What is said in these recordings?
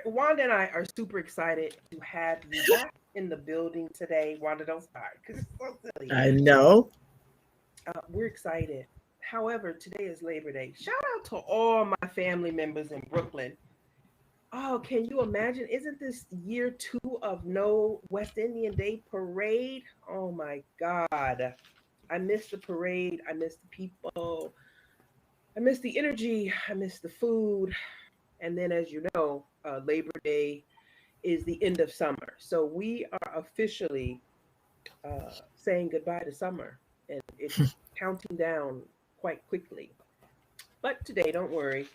Wanda and I are super excited to have you back in the building today. Wanda, don't start because it's so silly. I know. We're excited. However, today is Labor Day. Shout out to all my family members in Brooklyn. Oh, can you imagine? Isn't this year two of no West Indian Day parade? Oh my God. I miss the parade. I miss the people. I miss the energy. I miss the food. And then, as you know, Labor Day is the end of summer. So we are officially saying goodbye to summer, and it's counting down quite quickly. But today, don't worry.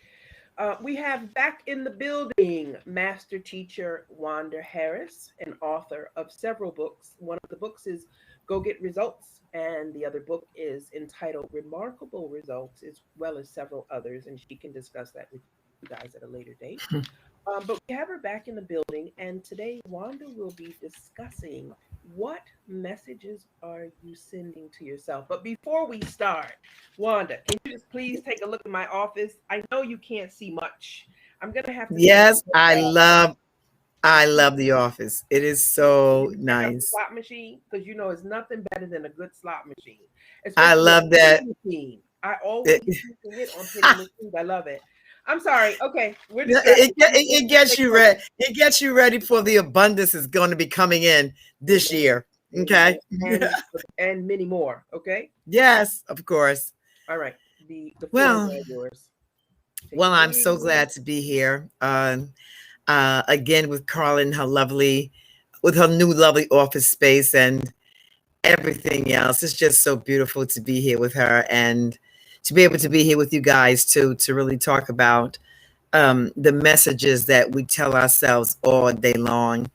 We have back in the building master teacher Wanda Harris, an author of several books. One of the books is Go Get Results, and the other book is entitled Remarkable Results, as well as several others, and she can discuss that with you guys at a later date. But we have her back in the building, and today Wanda will be discussing what messages are you sending to yourself. But before we start, Wanda, can you just please take a look at my office? I know you can't see much. I'm gonna have to take Yes, a look. I love The Office. It is Did so you check out the nice. slot machine? Because you know it's nothing better than a good slot machine, I especially a love that. penny machine. I always It, used to hit on penny machines. I love it. I'm sorry. Okay, we're yeah, distracted. it Let's gets take you ready. focus. It gets you ready for the abundance is going to be coming in this Amen. year. Amen. Okay. And many more. Okay. Yes, of course. All right. The floor is Well, all yours. Take well, it I'm away. so glad to be here. Again with Carlin, her lovely, with her new lovely office space and everything else. It's just so beautiful to be here with her and to be able to be here with you guys too, to really talk about the messages that we tell ourselves all day long.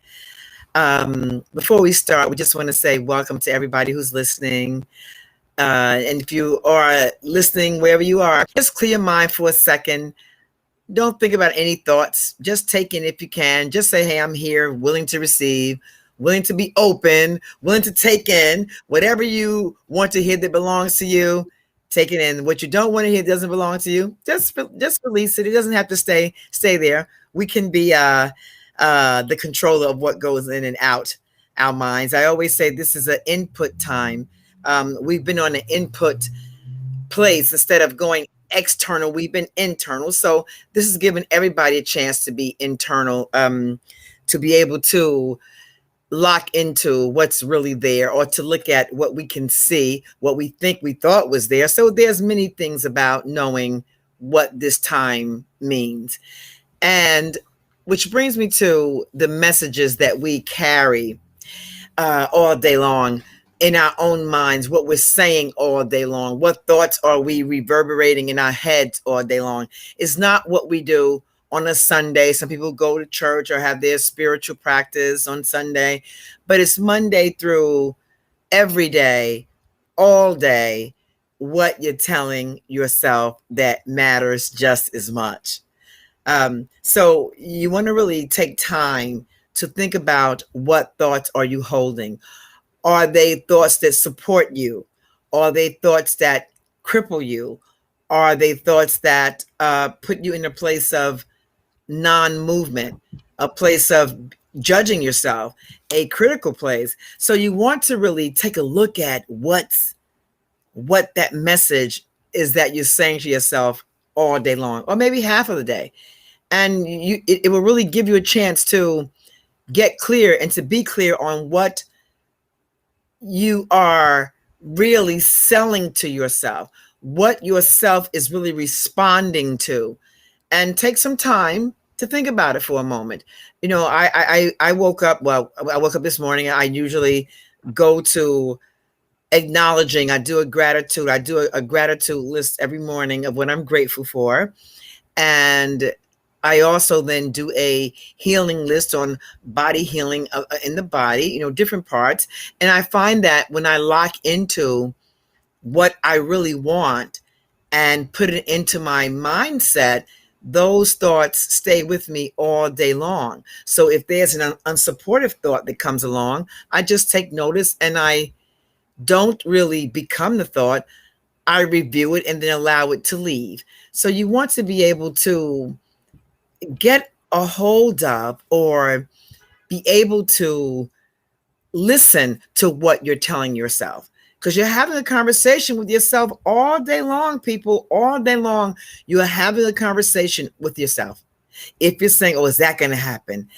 Before we start, we just want to say welcome to everybody who's listening. And if you are listening wherever you are, just clear your mind for a second. Don't think about any thoughts. Just take in if you can. Just say, hey, I'm here, willing to receive, willing to be open, willing to take in whatever you want to hear that belongs to you. Take it in. What you don't want to hear doesn't belong to you. Just release it. It doesn't have to stay there. We can be the controller of what goes in and out our minds. I always say this is an input time. We've been on an input place instead of going external. We've been internal. So this is giving everybody a chance to be internal, to be able to lock into what's really there or to look at what we can see, what we think we thought was there. So there's many things about knowing what this time means. And which brings me to the messages that we carry all day long in our own minds, what we're saying all day long, what thoughts are we reverberating in our heads all day long is not what we do on a Sunday. Some people go to church or have their spiritual practice on Sunday, but it's Monday through every day, all day, what you're telling yourself that matters just as much. So you want to really take time to think about what thoughts are you holding. Are they thoughts that support you? Are they thoughts that cripple you? Are they thoughts that put you in a place of non-movement, a place of judging yourself, a critical place? So you want to really take a look at what that message is that you're saying to yourself all day long, or maybe half of the day. And it will really give you a chance to get clear and to be clear on what you are really selling to yourself, what yourself is really responding to, and take some time to think about it for a moment. You know, I woke up. Well, I woke up this morning. I usually go to acknowledging. I do a gratitude. I do a gratitude list every morning of what I'm grateful for, and I also then do a healing list on body healing in the body, you know, different parts. And I find that when I lock into what I really want and put it into my mindset, those thoughts stay with me all day long. So if there's an unsupportive thought that comes along, I just take notice and I don't really become the thought. I review it and then allow it to leave. So you want to be able to get a hold of or be able to listen to what you're telling yourself, because you're having a conversation with yourself all day long. People, all day long you are having a conversation with yourself. If you're saying, oh, is that going to happen?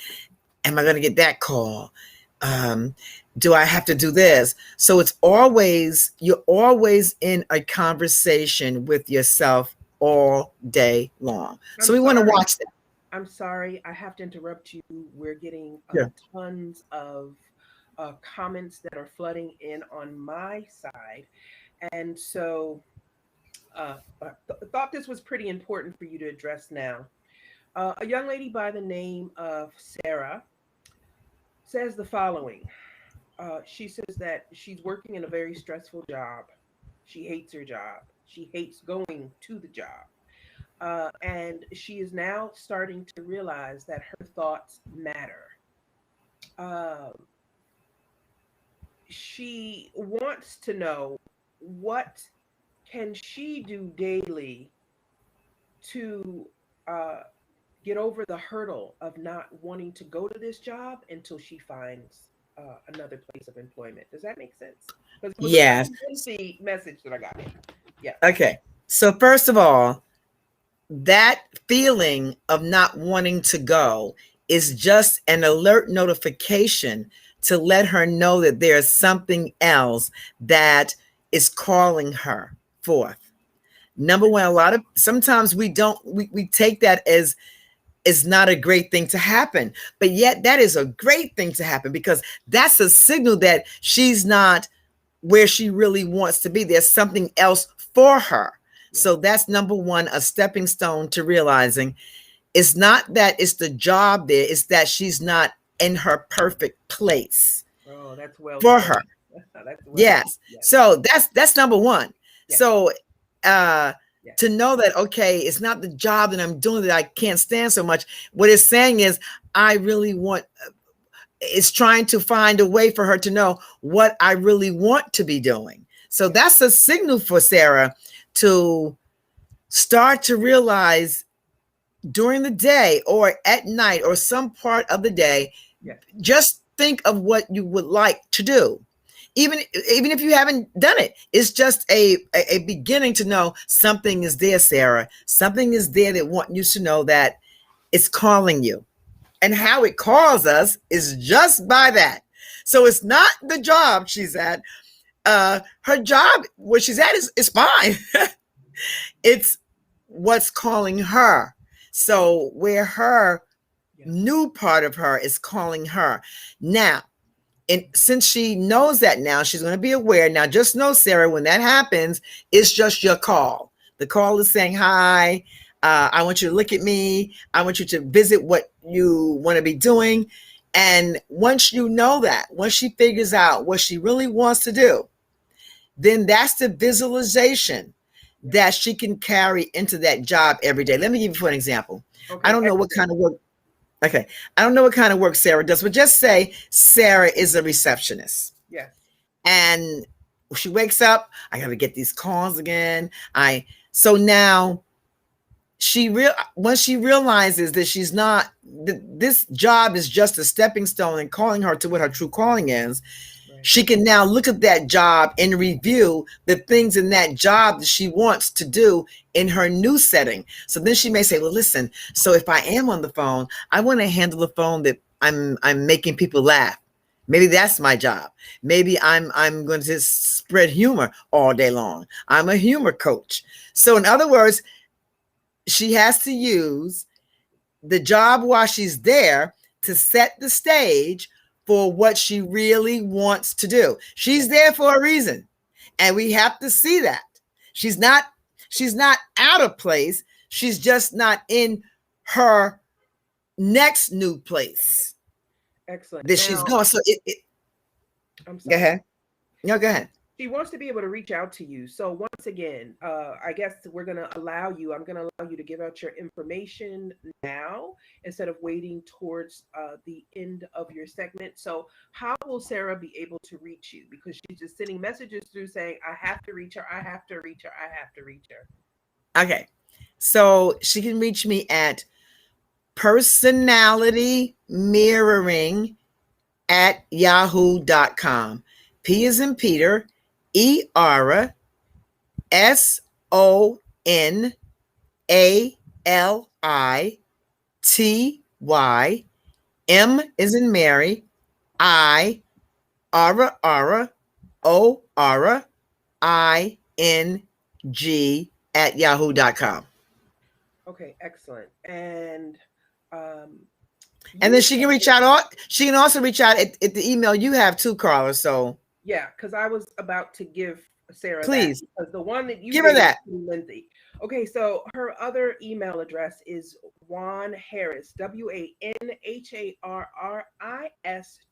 Am I going to get that call? um, do I have to do this? So it's always, you're always in a conversation with yourself all day long. I'm So we want to sorry. watch that. I'm sorry. I have to interrupt you. We're getting Yeah. tons of comments that are flooding in on my side. And so thought this was pretty important for you to address now. A young lady by the name of Sarah says the following. She says that she's working in a very stressful job. She hates her job. She hates going to the job. And she is now starting to realize that her thoughts matter. Uh, she wants to know what can she do daily to uh, get over the hurdle of not wanting to go to this job until she finds another place of employment. Does that make sense? Because it was a Yes. pretty lengthy message that I got in. Yeah. Okay. So first of all, that feeling of not wanting to go is just an alert notification to let her know that there's something else that is calling her forth. Number one, a lot of sometimes we take that as is not a great thing to happen, but yet that is a great thing to happen, because that's a signal that she's not where she really wants to be. There's something else for her. Yeah. So that's number one, a stepping stone to realizing it's not that it's the job there, it's that she's not in her perfect place Oh, that's well for said. her. That's well said. Yes. Yes. So that's number one. Yes. So uh Yes. to know that, okay, it's not the job that I'm doing that I can't stand so much. What it's saying is I really want, it's trying to find a way for her to know what I really want to be doing. So that's a signal for Sarah to start to realize during the day or at night or some part of the day, Yes. just think of what you would like to do. Even if you haven't done it, it's just a beginning to know something is there, Sarah. Something is there that want you to know that it's calling you. And how it calls us is just by that. So it's not the job she's at. Her job where she's at is fine. It's what's calling her. So where her Yes. new part of her is calling her. Now, and since she knows that now, she's going to be aware. Now, just know, Sarah, when that happens, it's just your call. The call is saying, hi, I want you to look at me. I want you to visit what you want to be doing. And once you know that, once she figures out what she really wants to do, then that's the visualization that she can carry into that job every day. Let me give you an example. Okay. I don't know what kind of work. Okay. I don't know what kind of work Sarah does, but just say Sarah is a receptionist. Yes. And she wakes up, I got to get these calls again. So now once she realizes that she's not, this job is just a stepping stone and calling her to what her true calling is. Right. She can now look at that job and review the things in that job that she wants to do in her new setting. So then she may say, well, listen, so if I am on the phone, I want to handle the phone that I'm making people laugh. Maybe that's my job. Maybe I'm going to spread humor all day long. I'm a humor coach. So in other words, she has to use the job while she's there to set the stage for what she really wants to do. She's there for a reason. And we have to see that. She's not out of place. She's just not in her next new place. Excellent. That she's going. So I'm sorry. Go ahead. No, go ahead. She wants to be able to reach out to you. So once again, I guess I'm going to allow you to give out your information now instead of waiting towards the end of your segment. So how will Sarah be able to reach you? Because she's just sending messages through saying, I have to reach her. I have to reach her. I have to reach her. Okay. So she can reach me at personality mirroring at yahoo.com. P is in Peter, ERSONALITY, M is in Mary, ORING at yahoo.com. Okay, excellent. And And then she can reach out. She can also reach out at the email you have too, Carla. So yeah, because I was about to give Sarah please that, because the one that you give her that. Lindsay. Okay, so her other email address is Wanda Harris, WANHARRIS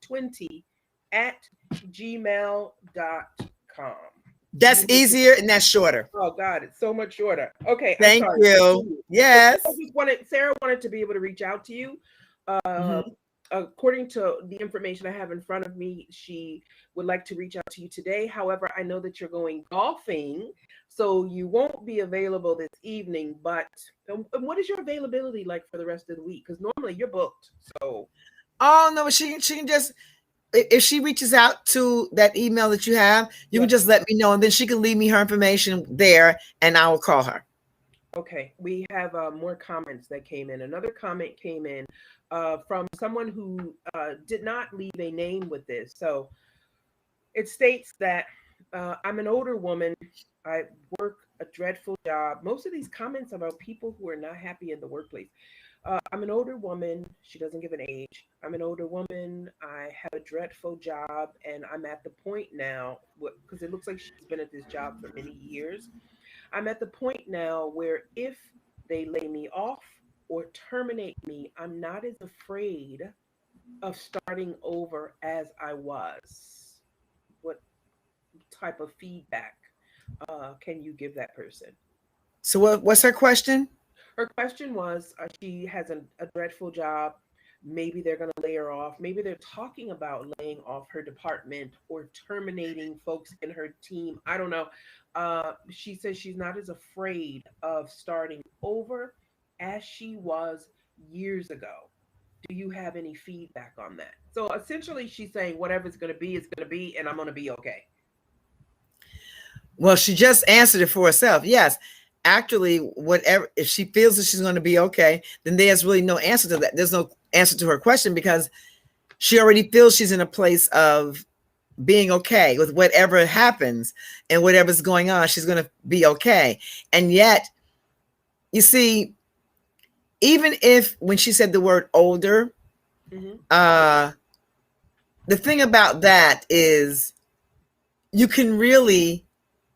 20 at gmail.com. That's easier and that's shorter. Oh God, it's so much shorter. Okay, thank you. Yes. Sarah wanted to be able to reach out to you. According to the information I have in front of me, she would like to reach out to you today. However, I know that you're going golfing, so you won't be available this evening. But what is your availability like for the rest of the week? Because normally you're booked. So, oh no, she can just, if she reaches out to that email that you have, you can just let me know, and then she can leave me her information there, and I will call her. Okay, we have more comments that came in. Another comment came in from someone who did not leave a name with this. So it states that I'm an older woman. I work a dreadful job. Most of these comments are about people who are not happy in the workplace. I'm an older woman. She doesn't give an age. I'm an older woman. I have a dreadful job, and I'm at the point now, because it looks like she's been at this job for many years. I'm at the point now where if they lay me off or terminate me, I'm not as afraid of starting over as I was. What type of feedback can you give that person? So what's her question? Her question was, she has a dreadful job. Maybe they're going to lay her off. Maybe they're talking about laying off her department or terminating folks in her team. I don't know. She says she's not as afraid of starting over as she was years ago. Do you have any feedback on that? So essentially, she's saying whatever's going to be is going to be, and I'm going to be okay. Well, she just answered it for herself. Yes. Actually, whatever, if she feels that she's going to be okay, then there's really no answer to that. There's no answer to her question, because she already feels she's in a place of being okay with whatever happens and whatever's going on. She's going to be okay. And yet, you see, even if when she said the word older, the thing about that is you can really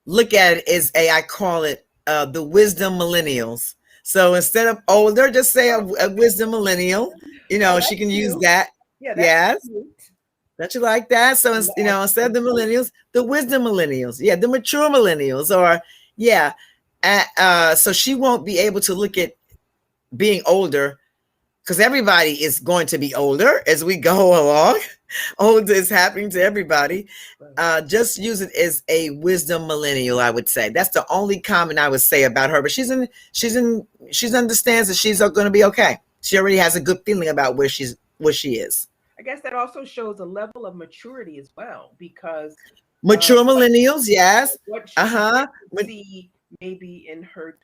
look at it as I call it the wisdom millennials. So instead of older, just say a wisdom millennial. You know, she can use that. Yeah, yes. Don't you like that? So, you know, instead of the millennials, the wisdom millennials. Yeah, the mature millennials. Or, yeah. So she won't be able to look at being older, because everybody is going to be older as we go along. Older is happening to everybody. Just use it as a wisdom millennial, I would say. That's the only comment I would say about her. But she understands that she's going to be okay. She already has a good feeling about where she is. I guess that also shows a level of maturity as well, because mature millennials, yes. What she see maybe in her,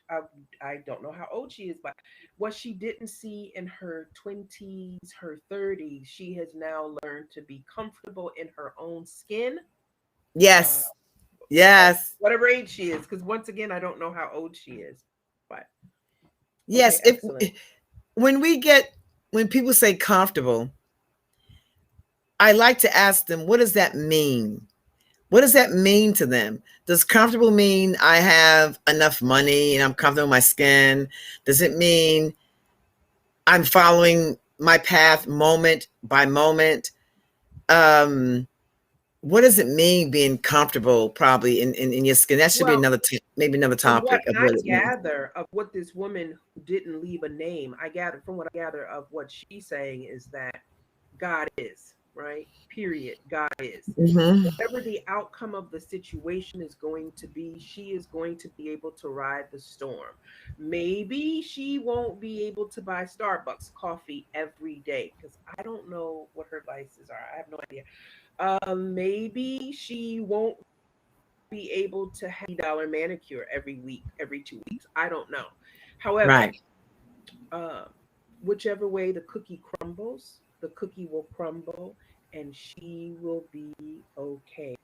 I don't know how old she is, but what she didn't see in her 20s, her 30s, she has now learned to be comfortable in her own skin. Yes. Yes. Whatever age she is, because once again, I don't know how old she is, but yes. Okay, when people say comfortable, I like to ask them, what does that mean? What does that mean to them? Does comfortable mean I have enough money and I'm comfortable in my skin? Does it mean I'm following my path moment by moment? What does it mean being comfortable probably in your skin? That should be maybe another topic. From what I gather of what this woman who didn't leave a name, from what I gather of what she's saying is that God is. right? Period. God is. Hmm. Whatever the outcome of the situation is going to be, she is going to be able to ride the storm. Maybe she won't be able to buy Starbucks coffee every day because I don't know what her vices are. I have no idea. Maybe she won't be able to have $80 manicure every week, every 2 weeks. I don't know. However, Right. uh, whichever way the cookie crumbles, the cookie will crumble and she will be okay.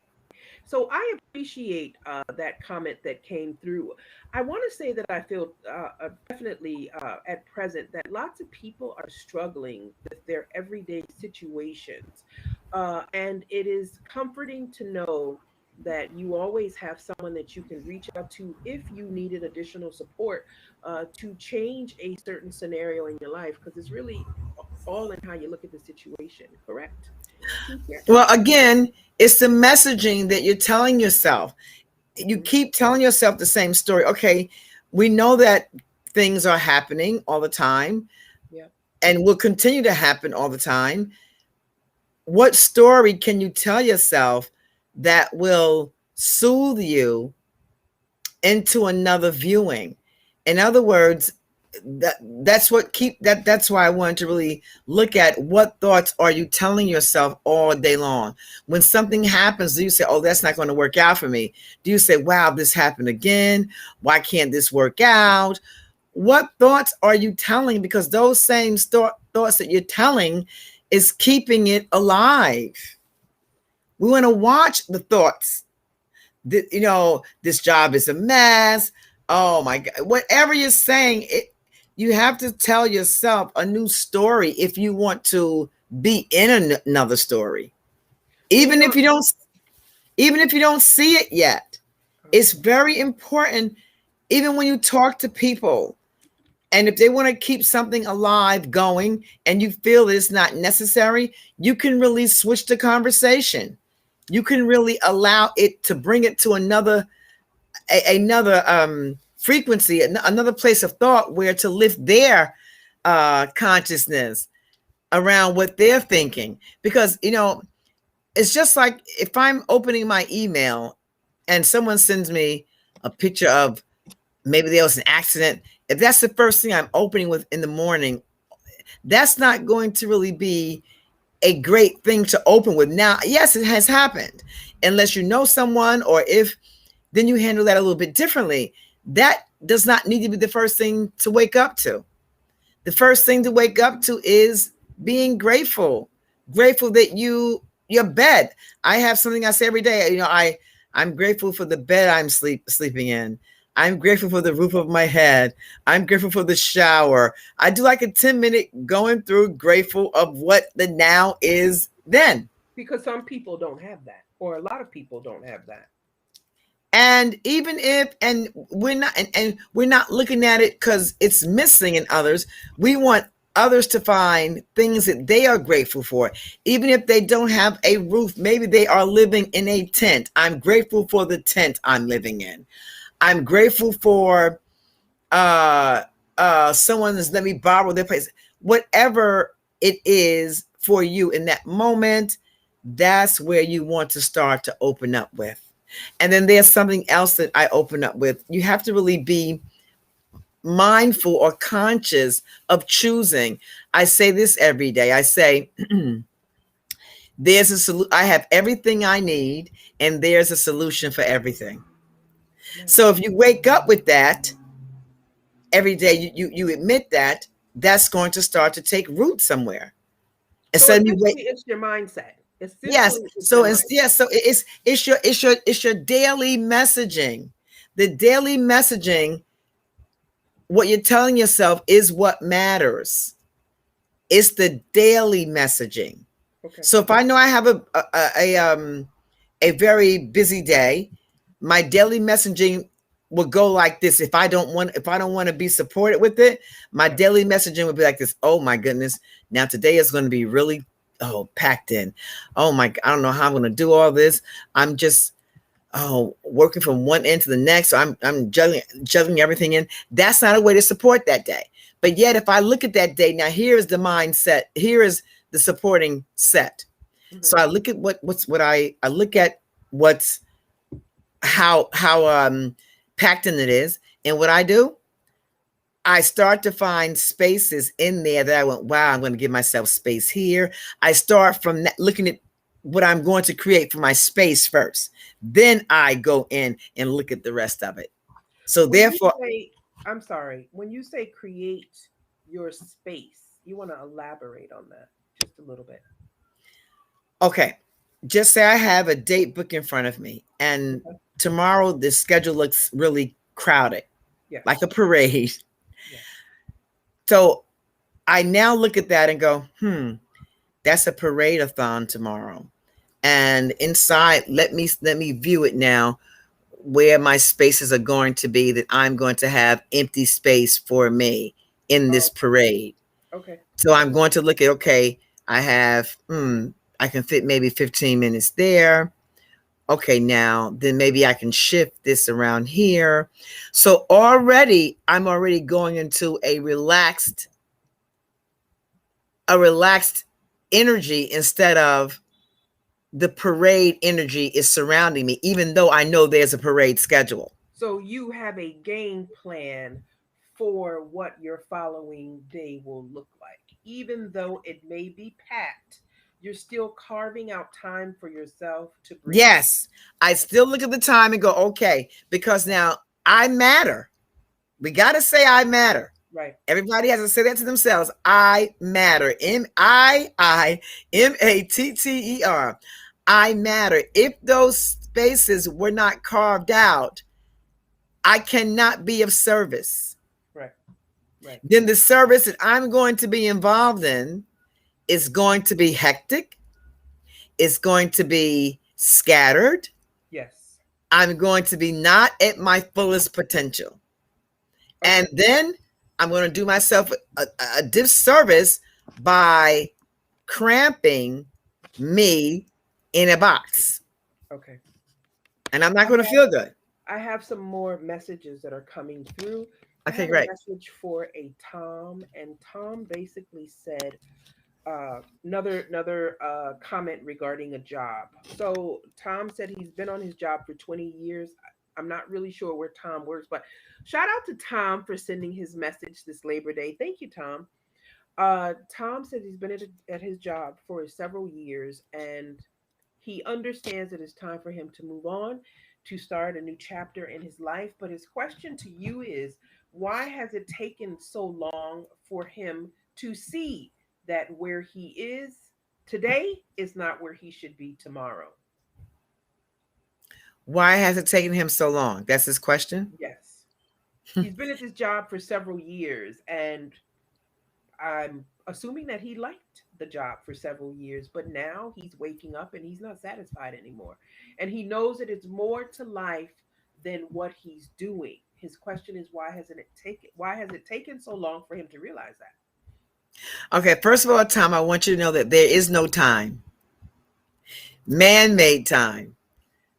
So I appreciate that comment that came through. I want to say that I feel definitely at present that lots of people are struggling with their everyday situations. And it is comforting to know that you always have someone that you can reach out to if you needed additional support to change a certain scenario in your life, because it's really all in how you look at the situation, correct? Teacher? Well, again, it's the messaging that you're telling yourself. You Hmm. keep telling yourself the same story. Okay, we know that things are happening all the time Yeah. and will continue to happen all the time. What story can you tell yourself that will soothe you into another viewing? In other words, that's why I wanted to really look at what thoughts are you telling yourself all day long. When something happens, do you say, oh, that's not going to work out for me? Do you say, wow, this happened again? Why can't this work out? What thoughts are you telling? Because those same thoughts that you're telling is keeping it alive. We want to watch the thoughts. This job is a mess. Oh my God. Whatever you're saying, you have to tell yourself a new story if you want to be in another story. You Even know, if you don't, even if you don't see it yet, it's okay. very important. Even when you talk to people, and if they want to keep something alive going and you feel that it's not necessary, you can really switch the conversation. You can really allow it to bring it to another frequency, another place of thought where to lift their consciousness around what they're thinking. Because, it's just like if I'm opening my email and someone sends me a picture of maybe there was an accident. If that's the first thing I'm opening with in the morning, that's not going to really be a great thing to open with. Now, yes, it has happened. Unless you know someone, or if then you handle that a little bit differently. That does not need to be the first thing to wake up to. The first thing to wake up to is being grateful. Grateful that your bed. I have something I say every day. I'm grateful for the bed I'm sleeping in. I'm grateful for the roof of my head. I'm grateful for the shower. I do like a 10-minute going through grateful of what the now is then. Because some people don't have that, or a lot of people don't have that. And even if, and we're not looking at it because it's missing in others, we want others to find things that they are grateful for. Even if they don't have a roof, maybe they are living in a tent. I'm grateful for the tent I'm living in. I'm grateful for someone that's let me borrow their place. Whatever it is for you in that moment, that's where you want to start to open up with. And then there's something else that I open up with. You have to really be mindful or conscious of choosing. I say this every day. I say, I have everything I need, and there's a solution for everything. So if you wake up with that every day, you admit that, that's going to start to take root somewhere. So Instead of you wait. essentially, it's your mindset. Yes. Essentially, it's So your it's mindset. yes. So it's your daily messaging. The daily messaging, what you're telling yourself is what matters. It's the daily messaging. Okay. So if I know I have a very busy day, my daily messaging will go like this. If I don't want to be supported with it, my Right. daily messaging would be like this. Oh my goodness. Now today is going to be really packed in. Oh my, I don't know how I'm going to do all this. I'm just working from one end to the next. So I'm juggling everything in. That's not a way to support that day. But yet if I look at that day, now here is the mindset, here is the supporting set. So Hmm. I look at what I look at what's how packed in it is, and what I do, I start to find spaces in there that I went, wow, I'm going to give myself space here. I start from looking at what I'm going to create for my space first. Then I go in and look at the rest of it. So When you therefore, say, I'm sorry, when you say create your space, you want to elaborate on that just a little bit. okay, just say I have a date book in front of me, and Okay. tomorrow the schedule looks really crowded, like Yes. a parade. Yes. So I now look at that and go, that's a parade-a-thon tomorrow. And inside, let me view it now, where my spaces are going to be, that I'm going to have empty space for me in this Oh, parade. okay. So I'm going to look at, okay, I have, I can fit maybe 15 minutes there. Okay, now then maybe I can shift this around here. So already I'm already going into a relaxed energy, instead of the parade energy is surrounding me, even though I know there's a parade schedule. So you have a game plan for what your following day will look like. Even though it may be packed, you're still carving out time for yourself to breathe. Yes, I still look at the time and go, okay, because now I matter. We got to say I matter. Right. Everybody has to say that to themselves. I matter. Matter. I matter. If those spaces were not carved out, I cannot be of service. Right. Right. Then the service that I'm going to be involved in is going to be hectic. It's going to be scattered. Yes. I'm going to be not at my fullest potential. And Okay. then I'm going to do myself a disservice by cramping me in a box. Okay. And I'm not I going to have feel good. I have some more messages that are coming through. I Okay, have a great. message for a Tom, and Tom basically said, another comment regarding a job. So Tom said he's been on his job for 20 years. I'm not really sure where Tom works, but shout out to Tom for sending his message this Labor Day. Thank you, Tom. Tom said he's been at his job for several years, and he understands that it's time for him to move on, to start a new chapter in his life. But his question to you is, why has it taken so long for him to see that where he is today is not where he should be tomorrow? Why has it taken him so long? That's his question. Yes. He's been at this job for several years, and I'm assuming that he liked the job for several years, but now he's waking up and he's not satisfied anymore. And he knows that it's more to life than what he's doing. His question is, why has it taken so long for him to realize that? Okay, first of all, Tom, I want you to know that there is no time. Man-made time.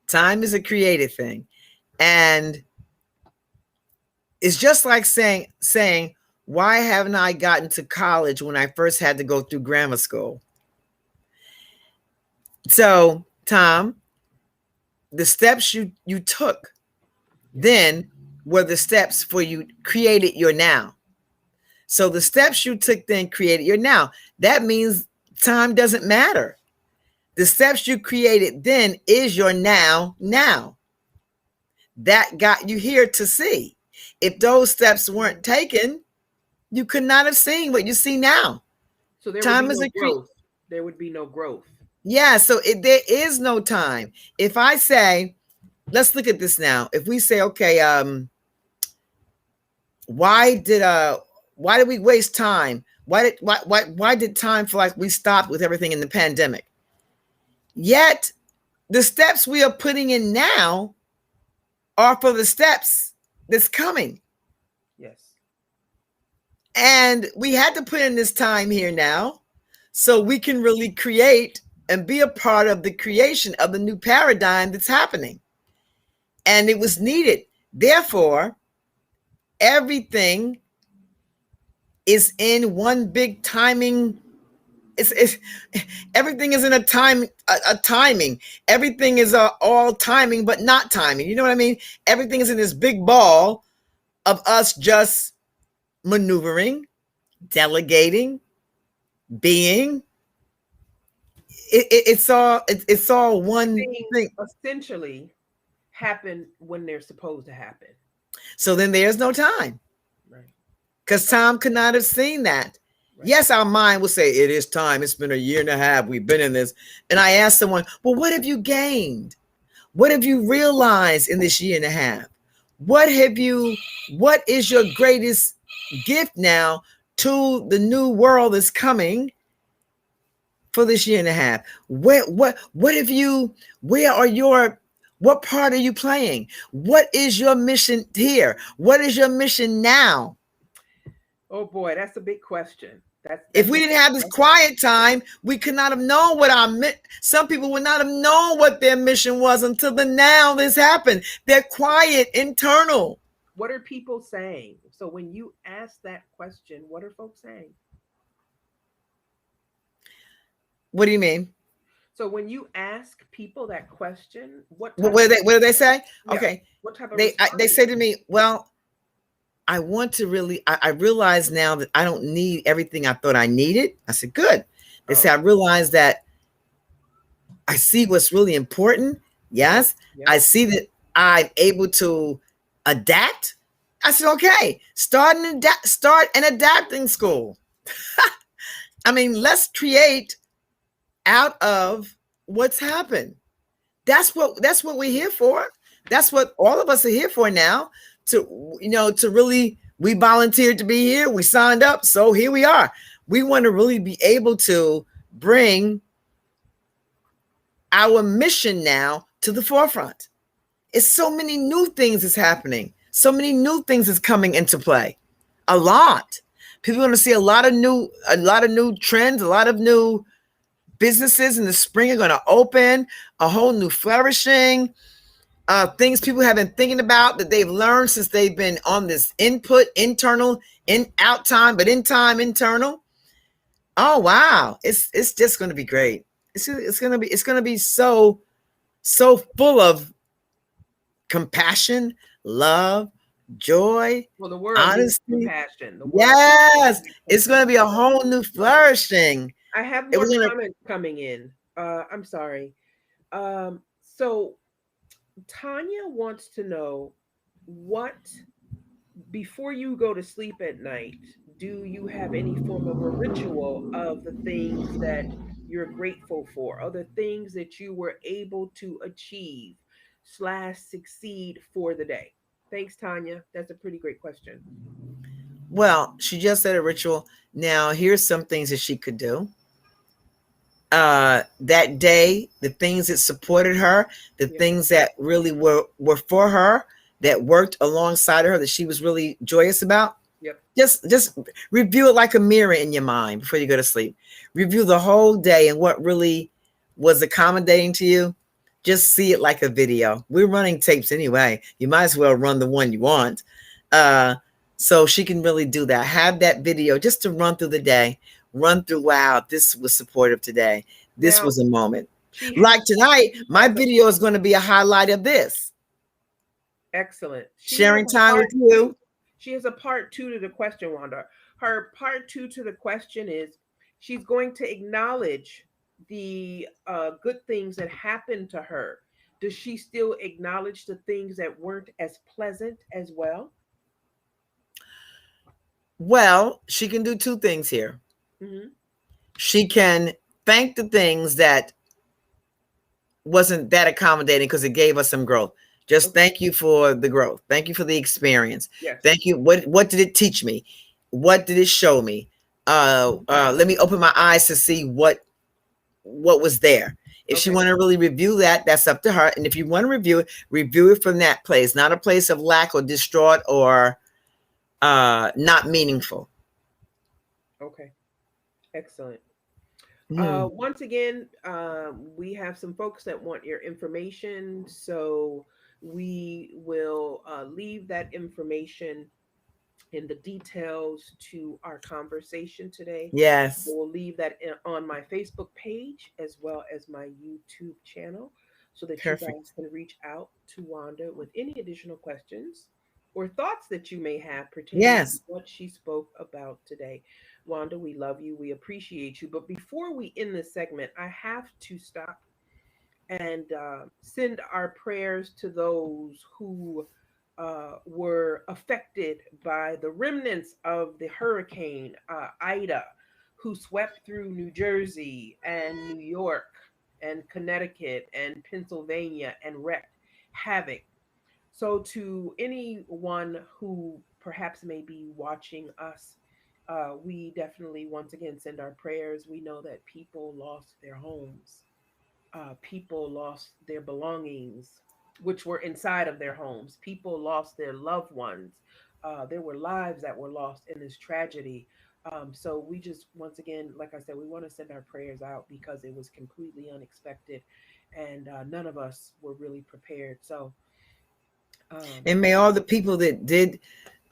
Time is a created thing. And it's just like saying, why haven't I gotten to college when I first had to go through grammar school? So, Tom, the steps you took Yes. then were the steps for you created your now. So the steps you took then created your now. That means time doesn't matter. The steps you created then is your now. That got you here to see. If those steps weren't Mhm. taken, you could not have seen what you see now. So there would be Time is no a growth. There would be no growth. yeah. So there is no time. If I say, let's look at this now. If we say, okay, why did why did we waste time? Why did time feel like we stopped with everything in the pandemic? Yet the steps we are putting in now are for the steps that's coming. Yes. And we had to put in this time here now so we can really create and be a part of the creation of the new paradigm that's happening. And it was needed. Therefore, everything is in one big timing it's everything is in a timing. Everything is all timing, but not timing. You know what I mean? Everything is in this big ball of us just maneuvering, delegating, being. It's all one Things thing. essentially happen when they're supposed to happen. So then there's no time. Right. Because Tom could not have seen that. Right. Yes, our mind will say it is time. It's been a year and a half. We've been in this. And I asked someone, well, what have you gained? What have you realized in this year and a half? What is your greatest gift now to the new world that's coming for this year and a half? What have you, what part are you playing? What is your mission here? What is your mission now? Oh boy, that's a big question. If That's we a didn't big have this question. quiet time, we could not have known some people would not have known what their mission was until the now this happened. They're quiet, internal. What are people saying? So when you ask that question, what are folks saying? What do you mean? So when you ask people that question, what What, type of what do they say? yeah, Okay. what type of They response? say to me, well, I want to really, I realize now that I don't need everything I thought I needed. I said, good. They say, Oh, I realize that I see what's really important. right. Yes. Yep. I see that I'm able to adapt. I said, okay, start an adapting school. I mean, let's create out of what's happened. That's what we're here for. That's what all of us are here for now. To really, we volunteered to be here. We signed up, so here we are. We want to really be able to bring our mission now to the forefront. It's so many new things is happening. So many new things is coming into play. A lot. People are going to see a lot of new trends, a lot of new businesses in the spring are going to open, a whole new flourishing, things people have been thinking about that they've learned since they've been on this input, internal, in out time, but in time, internal. Oh wow, it's just going to be great. It's going to be so full of compassion, love, joy, Well, the world needs honesty. compassion. The world Yes, needs it's going to be a compassion. whole new flourishing. I have It more was going to. comments coming in. I'm sorry. So Tanya wants to know what, before you go to sleep at night, do you have any form of a ritual of the things that you're grateful for, or the things that you were able to achieve slash succeed for the day? Thanks, Tanya. That's a pretty great question. Well, she just said a ritual. Now, here's some things that she could do. That day, the things that supported her, the Yeah. things that really were for her, that worked alongside her, that she was really joyous about. Yep. Just review it like a mirror in your mind before you go to sleep. Review the whole day and what really was accommodating to you. Just see it like a video. We're running tapes anyway. You might as well run the one you want. So she can really do that. Have that video just to run through the day. Run through, wow, this was supportive today. This Now was a moment. she Like has tonight, my has a video is going to be a highlight of this. excellent. She has Sharing a time with part two. you. She has a part two to the question, Wanda. Her part two to the question is she's going to acknowledge the good things that happened to her. Does she still acknowledge the things that weren't as pleasant as well? Well, she can do two things here. Hmm. She can thank the things that wasn't that accommodating because it gave us some growth. Just Okay. thank you for the growth. Thank you for the experience. Yes. Thank you. What did it teach me? What did it show me? Let me open my eyes to see what was there. If she Okay. want to really review that, that's up to her. And if you want to review it from that place, not a place of lack or distraught or not meaningful. Okay. Excellent. Mhm. Once again, we have some folks that want your information, so we will leave that information in the details to our conversation today. I Yes. will leave that on my Facebook page as well as my YouTube channel so that you guys Perfect. can reach out to Wanda with any additional questions or thoughts that you may have pertaining to Yes. what she spoke about today. Wanda, we love you. We appreciate you. But before we end this segment, I have to stop and send our prayers to those who were affected by the remnants of the hurricane Ida, who swept through New Jersey and New York and Connecticut and Pennsylvania and wreaked havoc. So, to anyone who perhaps may be watching us, we definitely once again send our prayers. We know that people lost their homes, people lost their belongings, which were inside of their homes. People lost their loved ones. There were lives that were lost in this tragedy. So we just, once again, like I said, we want to send our prayers out because it was completely unexpected and none of us were really prepared. So, And may all the people that did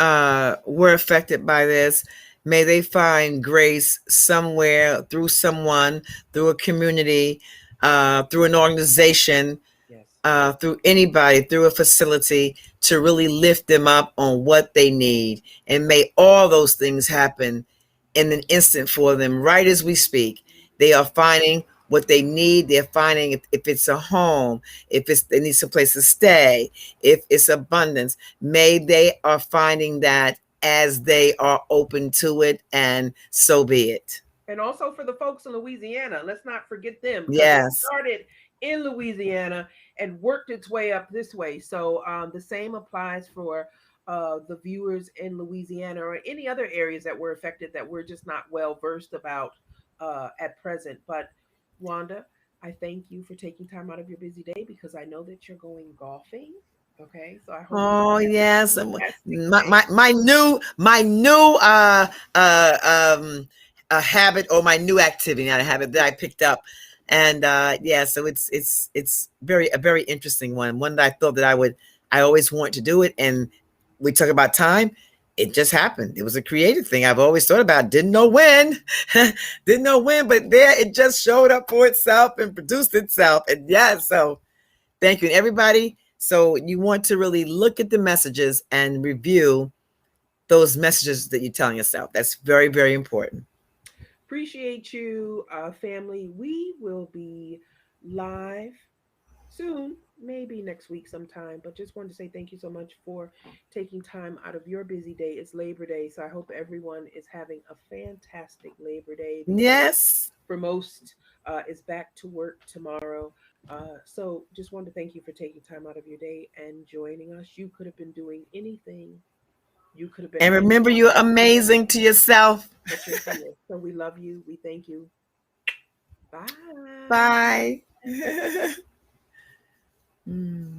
were affected by this, may they find grace somewhere through someone, through a community, through an organization, yes. through anybody, through a facility to really lift them up on what they need. And may all those things happen in an instant for them, right as we speak. They are finding what they need. They're finding if it's a home, if it's they need some place to stay, if it's abundance, may they are finding that as they are open to it, and so be it. And also for the folks in Louisiana, let's not forget them because it Yes. started in Louisiana and worked its way up this way. So the same applies for the viewers in Louisiana or any other areas that were affected that we're just not well versed about at present. But Wanda, I thank you for taking time out of your busy day because I know that you're going golfing. Okay, so I hope you Oh have yes, a fantastic day. my new a habit, or my new activity, not a habit that I picked up, and yeah, so it's very a very interesting one that I thought that I always wanted to do it, and we talk about time. It just happened. It was a creative thing I've always thought about. Didn't know when, didn't know when, but there it just showed up for itself and produced itself, and yeah, so thank you. And everybody, so you want to really look at the messages and review those messages that you're telling yourself. That's very, very important. Appreciate you, family. We will be live soon, maybe next week sometime. But just wanted to say thank you so much for taking time out of your busy day. It's Labor Day, so I hope everyone is having a fantastic Labor Day because Yes. for most, is back to work tomorrow. So just wanted to thank you for taking time out of your day and joining us. You could have been doing anything. You could have been And anywhere, remember, you're amazing to yourself. but you're here. So we love you. We thank you. Bye. Bye. Mm.